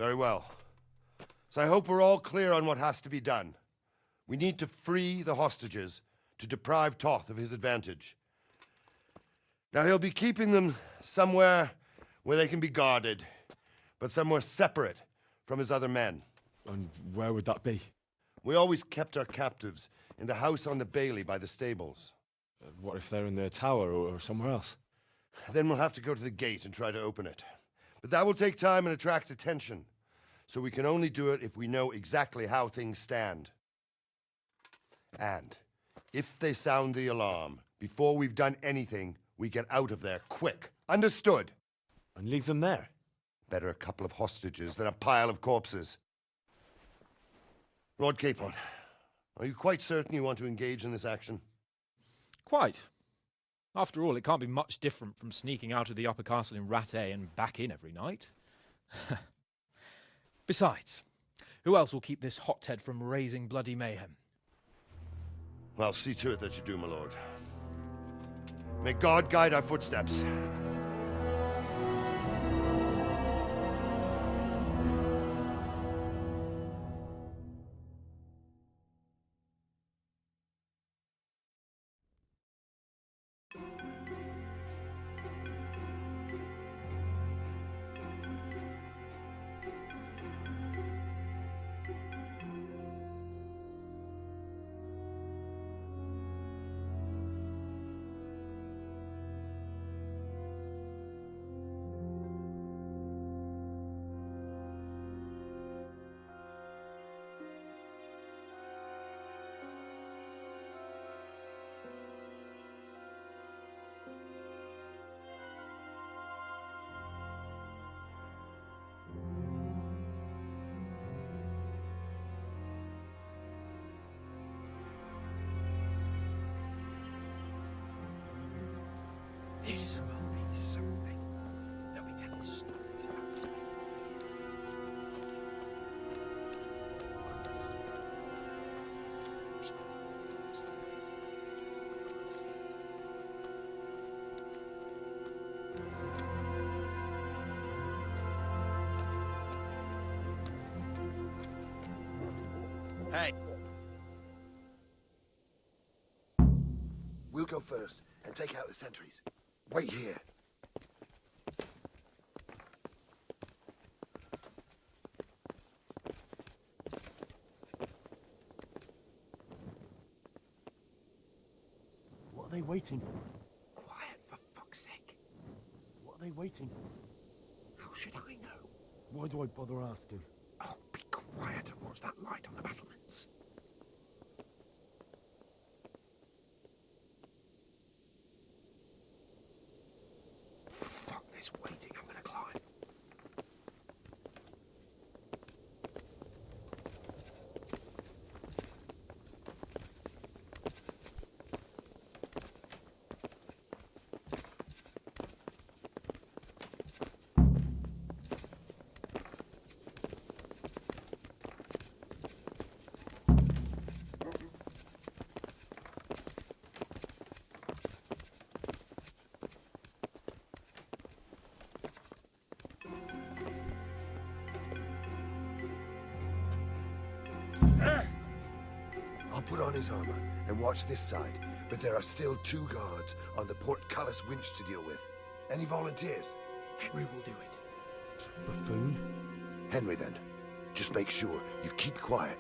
Very well. So I hope we're all clear on what has to be done. We need to free the hostages to deprive Toth of his advantage. Now he'll be keeping them somewhere where they can be guarded, but somewhere separate from his other men. And where would that be? We always kept our captives in the house on the bailey by the stables. What if they're in their tower or somewhere else? Then we'll have to go to the gate and try to open it. But that will take time and attract attention. So we can only do it if we know exactly how things stand. And if they sound the alarm, before we've done anything, we get out of there quick. Understood? And leave them there? Better a couple of hostages than a pile of corpses. Lord Capon, are you quite certain you want to engage in this action? Quite. After all, it can't be much different from sneaking out of the upper castle in Rattay and back in every night. Besides, who else will keep this hothead from raising bloody mayhem? Well, see to it that you do, my lord. May God guide our footsteps. This will be something. They'll be telling stories about this place. Hey! We'll go first and take out the sentries. Wait here. What are they waiting for? Quiet, for fuck's sake. What are they waiting for? How should I know? Why do I bother asking? Oh, be quiet and watch that light on the battlements. Fuck this waiting, I'm gonna climb. I'll put on his armor and watch this side, but there are still 2 guards on the portcullis winch to deal with. Any volunteers? Henry will do it. Buffoon? Henry, then. Just make sure you keep quiet.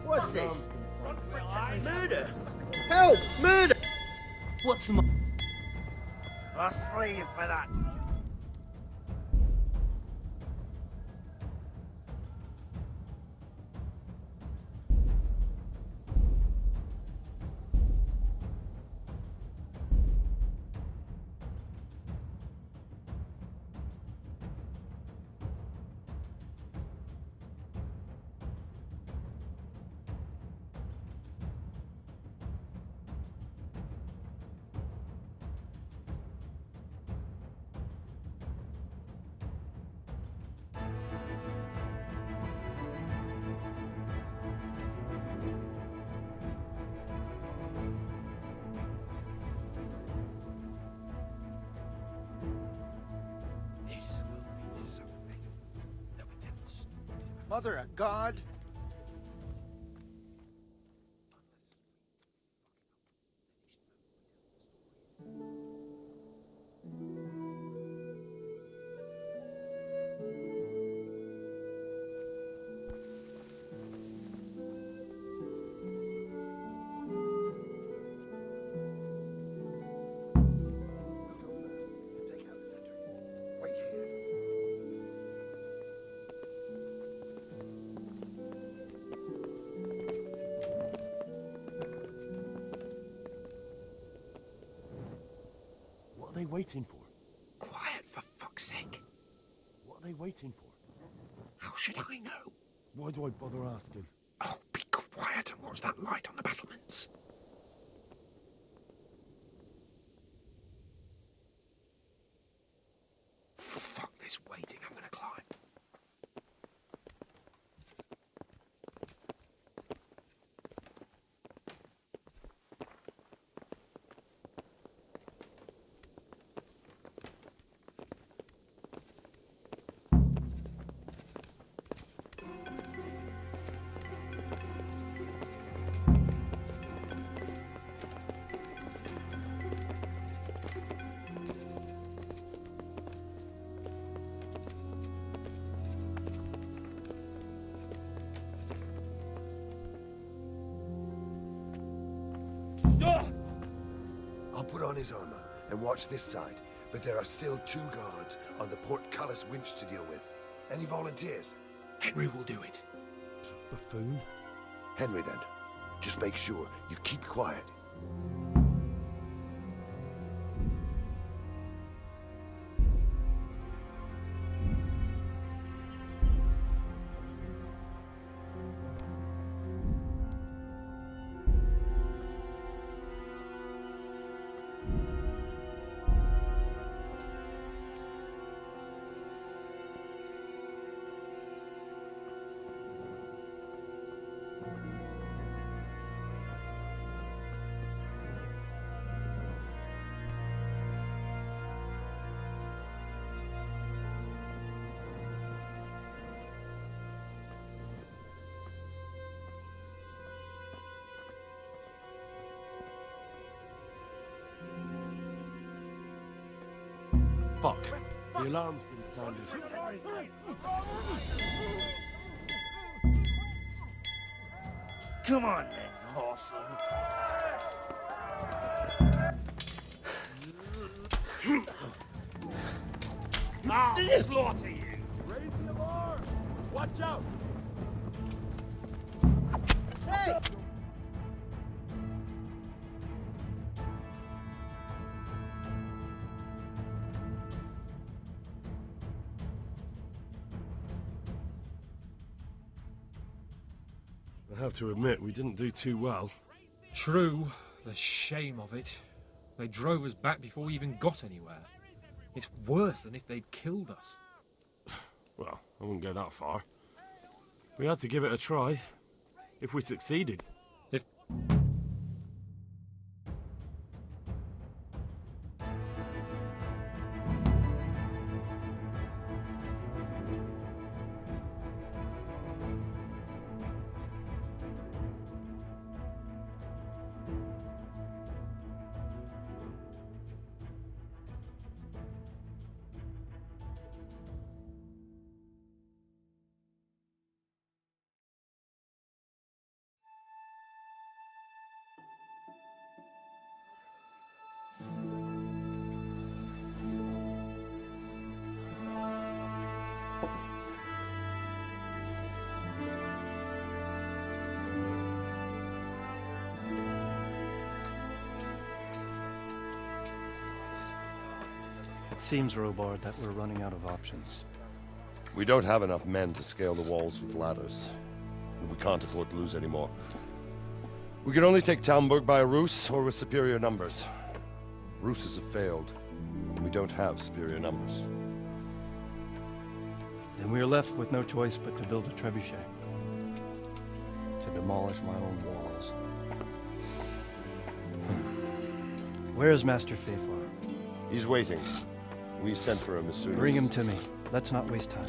What's this? Murder! Help! Murder! What's the I'll slay you for that. This will be something. There'll be tales, stories about Mother of God! Wait here. What are they waiting for? quiet, for fuck's sake. What are they waiting for? How should I know? Why do I bother asking? Oh, be quiet and watch that light on the battlements. Fuck this waiting, I'm gonna climb. I'll put on his armor and watch this side, but there are still 2 guards on the portcullis winch to deal with. Any volunteers? Henry will do it. Buffoon? Henry, then. Just make sure you keep quiet. Fuck. The alarm's been sounded. Come on then, Hawthorne. I'll slaughter you. Raise the alarm! Watch out! Hey! I have to admit, we didn't do too well. True, the shame of it. They drove us back before we even got anywhere. It's worse than if they'd killed us. Well, I wouldn't go that far. We had to give it a try. If we succeeded. If It seems, Robard, that we're running out of options. We don't have enough men to scale the walls with ladders. And we can't afford to lose any more. We can only take Talmberg by a ruse or with superior numbers. Ruses have failed, and we don't have superior numbers. Then we are left with no choice but to build a trebuchet. To demolish my own walls. Where is Master Fafar? He's waiting. We sent for him as soon as... Bring him to me. Let's not waste time.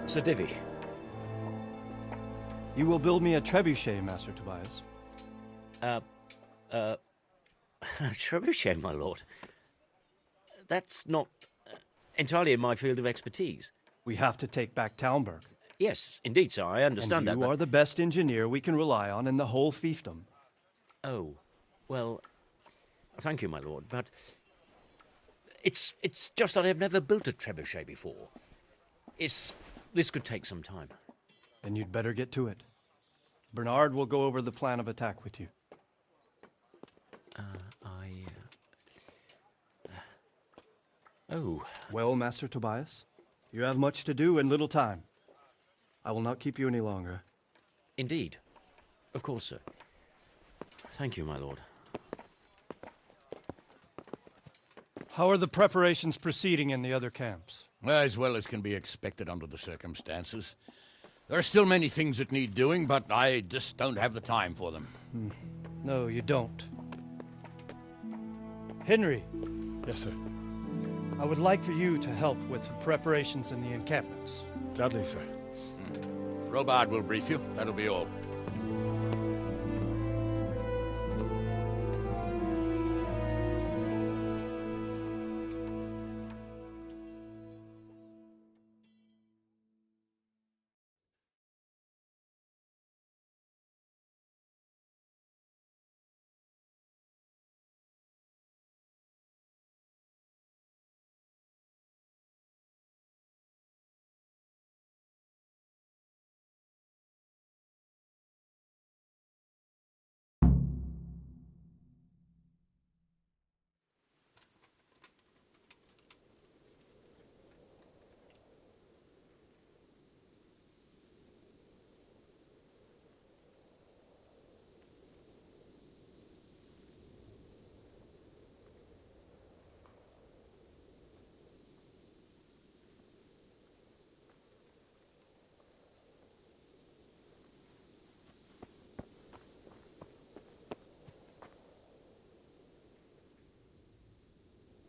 Sir Divish. You will build me a trebuchet, Master Tobias. Trebuchet, my lord. That's not entirely in my field of expertise. We have to take back Talmberg. Yes, indeed, sir, I understand And that. you are the best engineer we can rely on in the whole fiefdom. Oh, well, thank you, my lord, but it's just that I've never built a trebuchet before. This could take some time. Then you'd better get to it. Bernard will go over the plan of attack with you. Oh. Well, Master Tobias, you have much to do and little time. I will not keep you any longer. Indeed. Of course, sir. Thank you, my lord. How are the preparations proceeding in the other camps? As well as can be expected under the circumstances. There are still many things that need doing, but I just don't have the time for them. No, you don't. Henry, Yes, sir. I would like for you to help with the preparations in the encampments. Gladly, sir. Robard will brief you. That'll be all.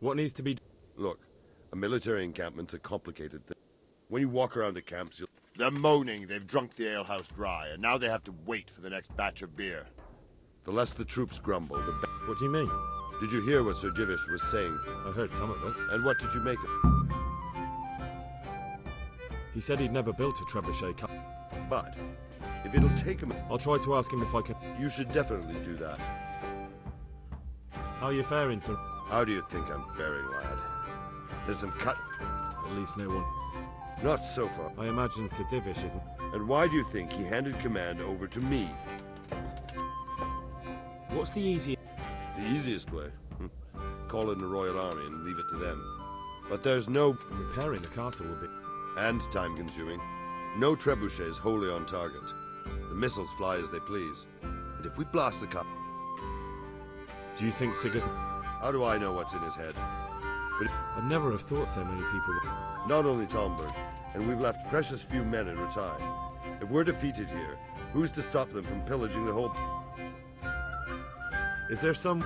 What needs to be... Look, a military encampment's a complicated thing. When you walk around the camps, they're moaning they've drunk the alehouse dry, and now they have to wait for the next batch of beer. The less the troops grumble, the better. What do you mean? Did you hear what Sir Divish was saying? I heard some of it. And what did you make of it? He said he'd never built a trebuchet. But, if it'll take him... I'll try to ask him if I can... You should definitely do that. How are you faring, sir? How do you think I'm faring, lad? There's some cut... At least no one... Not so far. I imagine Sir Divish isn't... And why do you think he handed command over to me? What's the easy... The easiest way. Call in the Royal Army and leave it to them. But there's no... Repairing the castle will be... And time-consuming. No trebuchet is wholly on target. The missiles fly as they please. And if we blast the cup... Do you think Sigurd... How do I know what's in his head? But I'd never have thought so many people... not only Talmberg, and we've left precious few men in Ratai. If we're defeated here, who's to stop them from pillaging the whole... Is there some...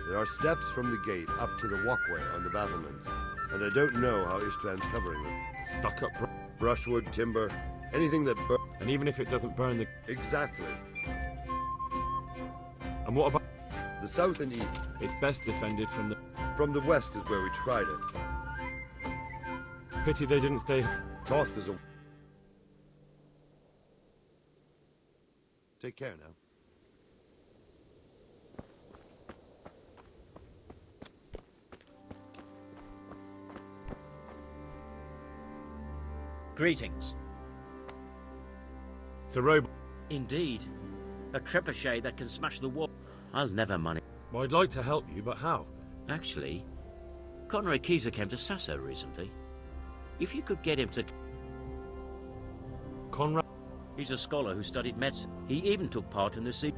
There are steps from the gate up to the walkway on the battlements, and I don't know how Istvand's covering them. stuck-up... Brushwood, timber, anything that And even if it doesn't burn the... Exactly. And what about... The south and east. It's best defended from the... From the west is where we tried it. Pity they didn't stay... Toth is a... Take care now. Greetings. It's a robot. Indeed. A trebuchet that can smash the wall. I'll never money. Well, I'd like to help you, but how? Actually, Conrad Keyser came to Sasso recently. If you could get him to... Conrad? He's a scholar who studied medicine. He even took part in the sea...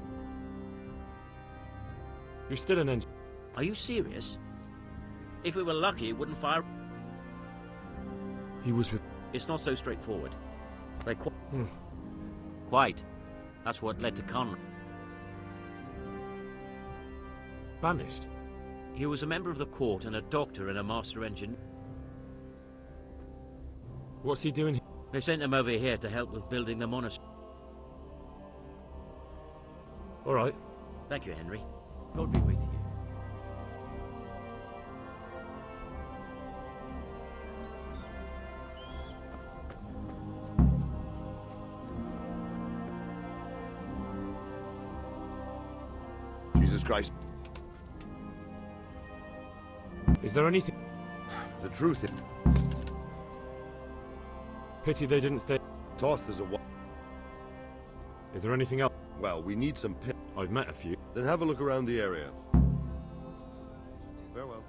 You're still an engineer. Are you serious? If we were lucky, it wouldn't fire... He was with... It's not so straightforward. They Hmm. Quite. That's what led to Conrad. Banished? He was a member of the court and a doctor and a master engineer. What's he doing here? They sent him over here to help with building the monastery. All right. Thank you, Henry. God be with you. Jesus Christ. Is there anything... The truth is, Pity they didn't stay... Toth is a... Is there anything else? Well, we need some pit. I've met a few. Then have a look around the area. Farewell.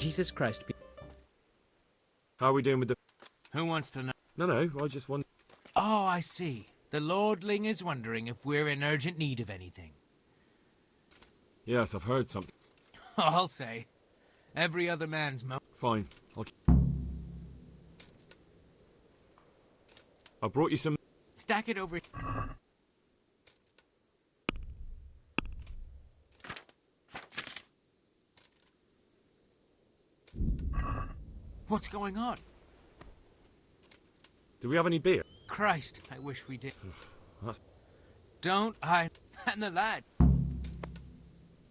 Jesus Christ. How are we doing with the... Who wants to know? No, I just want... Oh, I see. The Lordling is wondering if we're in urgent need of anything. Yes, I've heard something. I'll say. Every other man's Fine. I brought you some... Stack it over. What's going on? Do we have any beer? Christ, I wish we did. That's... Don't hide. And the lad.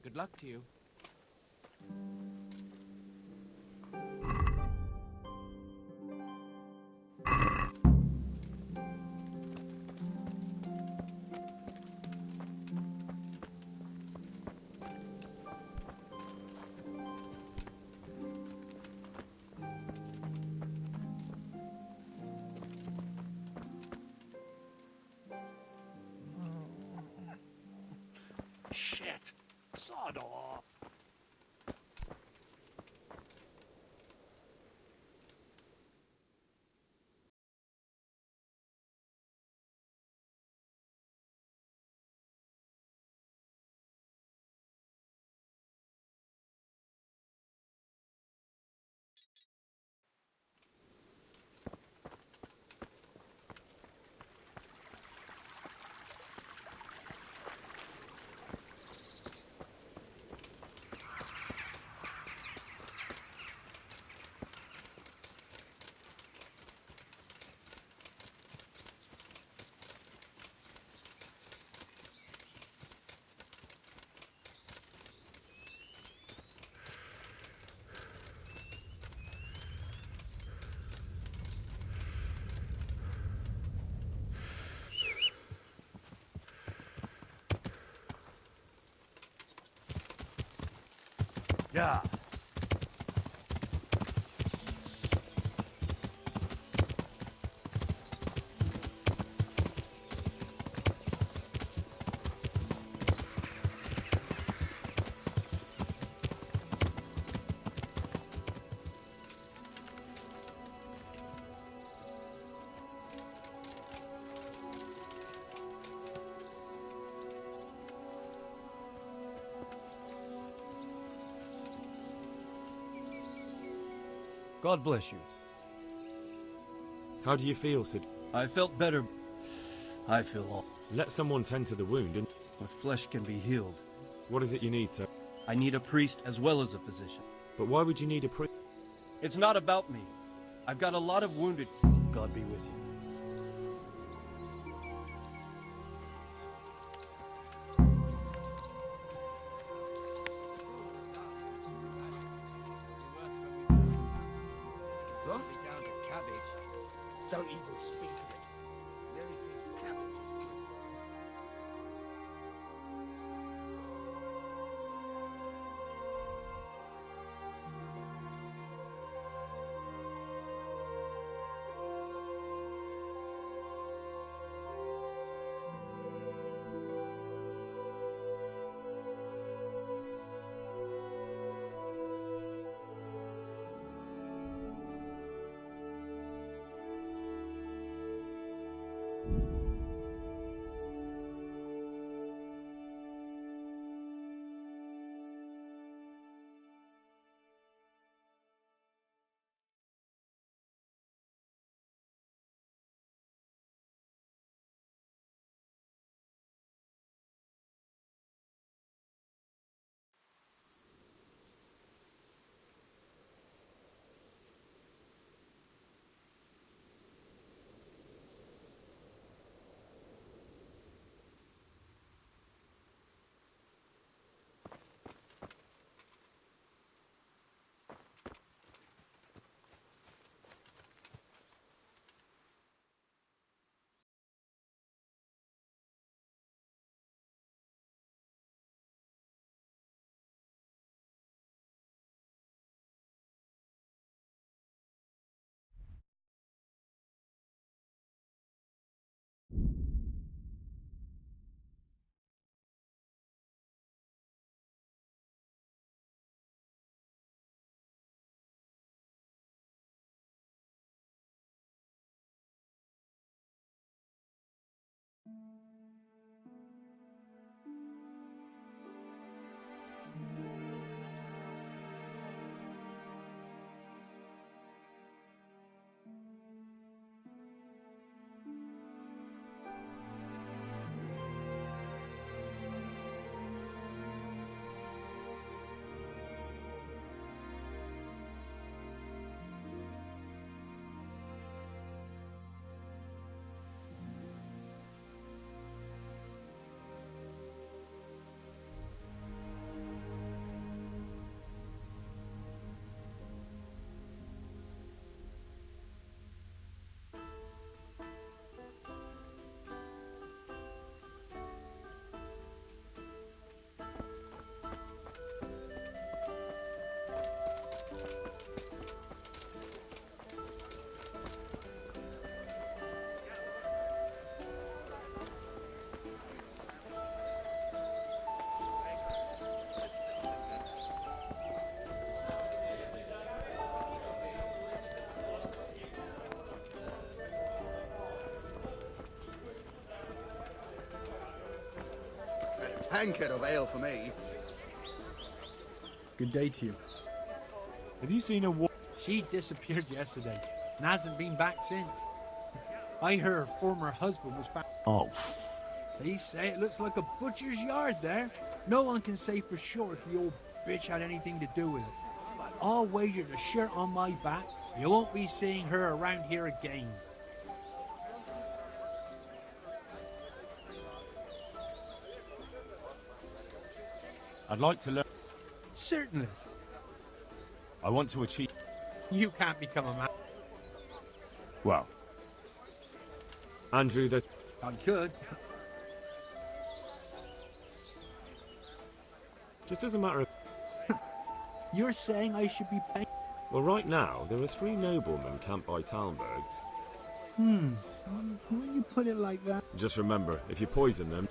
Good luck to you. Shit! Sod off! Yeah. God bless you. How do you feel, Sid? I felt better. I feel all. Let someone tend to the wound, and My flesh can be healed. what is it you need, sir? I need a priest as well as a physician. But why would you need a priest? It's not about me. I've got a lot of wounded. God be with you. Down to cabbage. Don't even speak of it. The only thing cabbage. Tankard of ale for me. Good day to you. Have you seen a She disappeared yesterday and hasn't been back since. I heard her former husband was found. Oh, They say it looks like a butcher's yard there. No one can say for sure if the old bitch had anything to do with it. But I'll wager the shirt on my back, you won't be seeing her around here again. I'd like to learn. Certainly. I want to achieve. You can't become a man. Well, Andrew, there's. I could. Just as a matter of. You're saying I should be paying? Well, right now, there are 3 noblemen camped by Talmberg. When you put it like that, Just remember, if you poison them...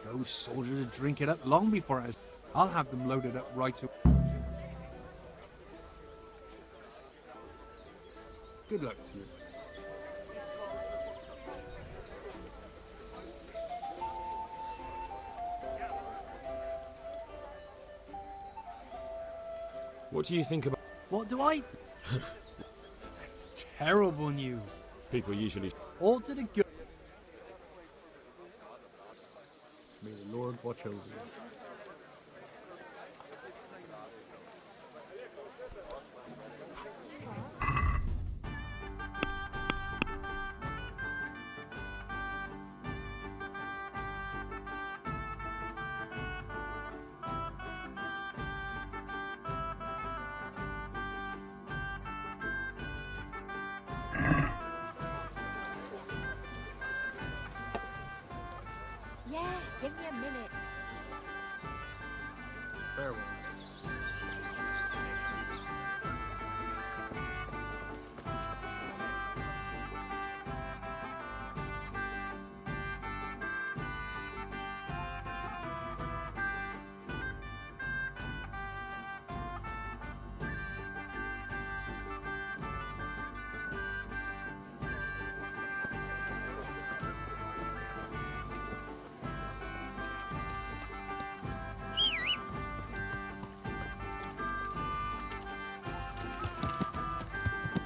those soldiers would drink it up long before us. I'll have them loaded up right away. Good luck to you. What do you think about... What do I? That's terrible news. People usually... All to the good. May the Lord watch over you. Yeah, give me a minute. Farewell.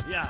Yeah.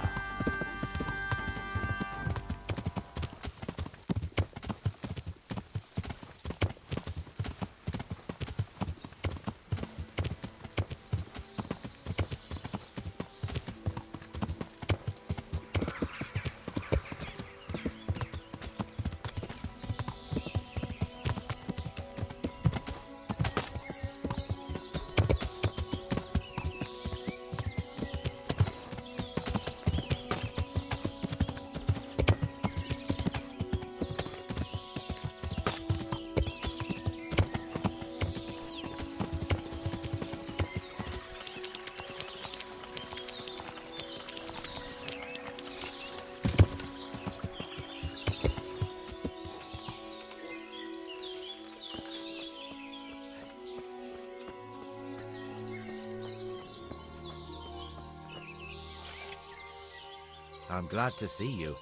I'm glad to see you.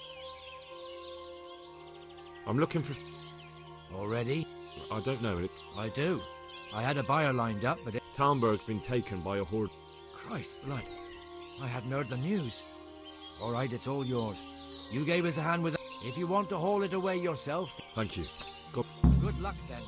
I'm looking for... Already? I don't know it. I do. I had a buyer lined up, but it... Talmberg's been taken by a horde. Christ blood. I hadn't heard the news. All right, it's all yours. You gave us a hand with it. If you want to haul it away yourself... Thank you. Good luck, then.